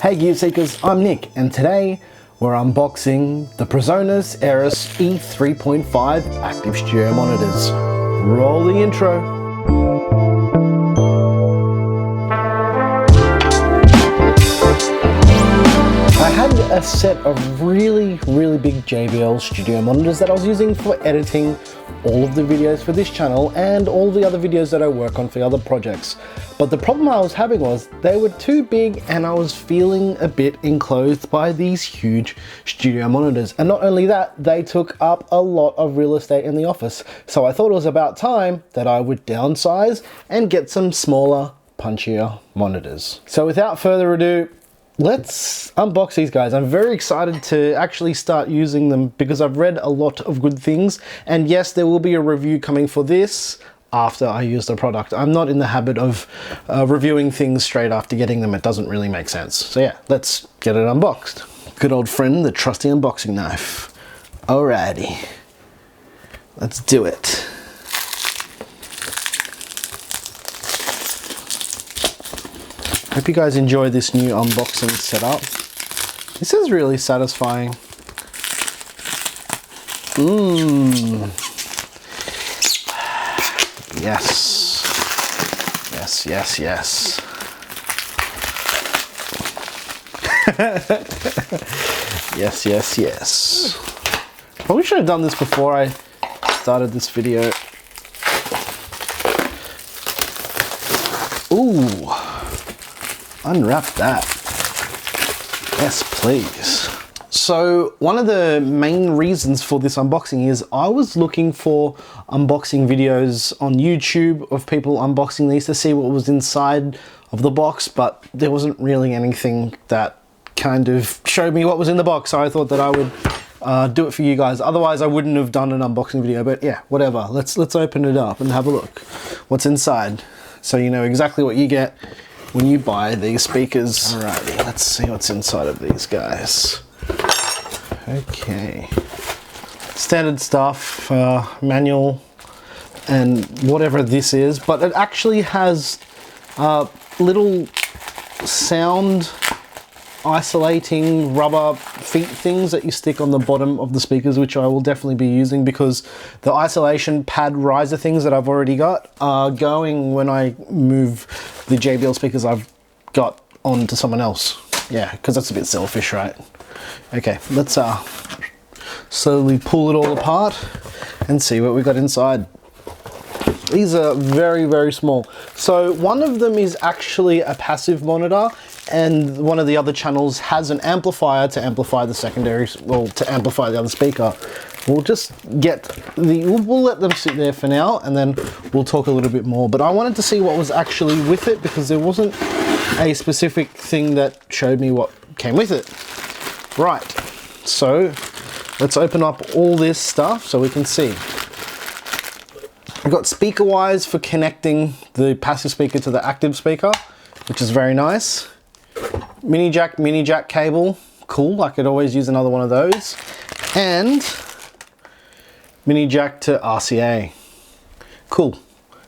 Hey Gear Seekers, I'm Nick, and today we're unboxing the Presonus Eris E3.5 active stereo monitors. Roll the intro. I had a set of really big JBL studio monitors that I was using for editing all of the videos for this channel and all the other videos that I work on for other projects. But the problem I was having was they were too big and I was feeling a bit enclosed by these huge studio monitors. And not only that, they took up a lot of real estate in the office. So I thought it was about time that I would downsize and get some smaller, punchier monitors. So without further ado, let's unbox these guys. I'm very excited to actually start using them because I've read a lot of good things. And yes, there will be a review coming for this after I use the product. I'm not in the habit of reviewing things straight after getting them. It doesn't really make sense. So yeah, let's get it unboxed. Good old friend, the trusty unboxing knife. Alrighty, let's do it. Hope you guys enjoy this new unboxing setup. This is really satisfying. Yes. Yes, yes, yes. Yes, yes, yes. Probably should have done this before I started this video. Ooh. Unwrap that. Yes, please. So one of the main reasons for this unboxing is I was looking for unboxing videos on YouTube of people unboxing these to see what was inside of the box, but there wasn't really anything that kind of showed me what was in the box. So I thought that I would do it for you guys. Otherwise I wouldn't have done an unboxing video, but yeah, whatever. Let's open it up and have a look what's inside so you know exactly what you get when you buy these speakers. Alrighty, let's see what's inside of these guys. Okay, standard stuff, manual and whatever this is, but it actually has little sound isolating rubber feet things that you stick on the bottom of the speakers, which I will definitely be using because the isolation pad riser things that I've already got are going when I move the JBL speakers I've got onto someone else. Yeah, because that's a bit selfish, right? Okay, let's slowly pull it all apart and see what we got inside. These are very small. So one of them is actually a passive monitor, and one of the other channels has an amplifier to amplify the secondary, well, to amplify the other speaker. We'll just get we'll let them sit there for now and then we'll talk a little bit more. But I wanted to see what was actually with it because there wasn't a specific thing that showed me what came with it. Right, so let's open up all this stuff so we can see. We've got speaker wires for connecting the passive speaker to the active speaker, which is very nice. Mini jack cable, cool, I could always use another one of those. And mini jack to RCA, cool.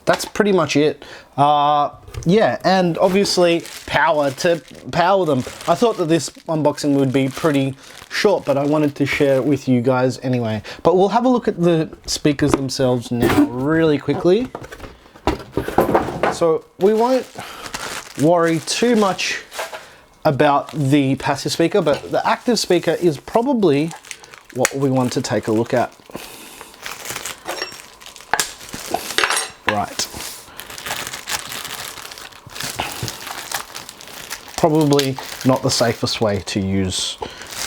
That's pretty much it. Yeah, and obviously power to power them. I thought that this unboxing would be pretty short, but I wanted to share it with you guys anyway. But we'll have a look at the speakers themselves now really quickly. So we won't worry too much about the passive speaker, but the active speaker is probably what we want to take a look at. Right. Probably not the safest way to use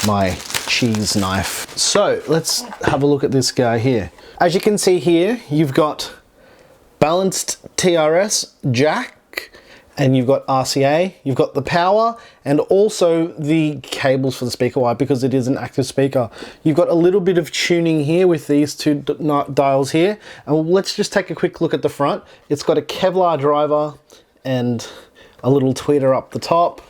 my cheese knife. So let's have a look at this guy here. As you can see here, you've got balanced TRS jack, and you've got RCA, you've got the power, and also the cables for the speaker wire because it is an active speaker. You've got a little bit of tuning here with these two dials here. And let's just take a quick look at the front. It's got a Kevlar driver and a little tweeter up the top,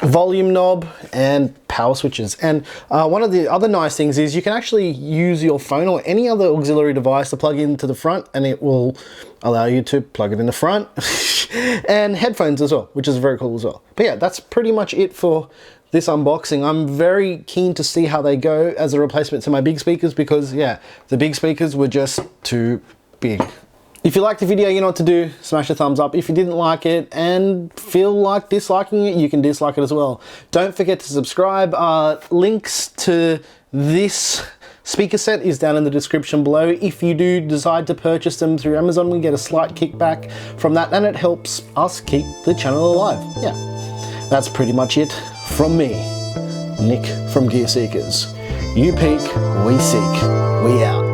volume knob and power switches. And one of the other nice things is you can actually use your phone or any other auxiliary device to plug into the front, and it will allow you to plug it in the front and headphones as well, which is very cool as well. But yeah, that's pretty much it for this unboxing. I'm very keen to see how they go as a replacement to my big speakers, because yeah, the big speakers were just too big. If you liked the video, you know what to do. Smash a thumbs up. If you didn't like it and feel like disliking it, you can dislike it as well. Don't forget to subscribe. Links to this speaker set is down in the description below. If you do decide to purchase them through Amazon, we get a slight kickback from that, and it helps us keep the channel alive. Yeah, that's pretty much it from me, Nick from Gear Seekers. You peek, we seek, we out.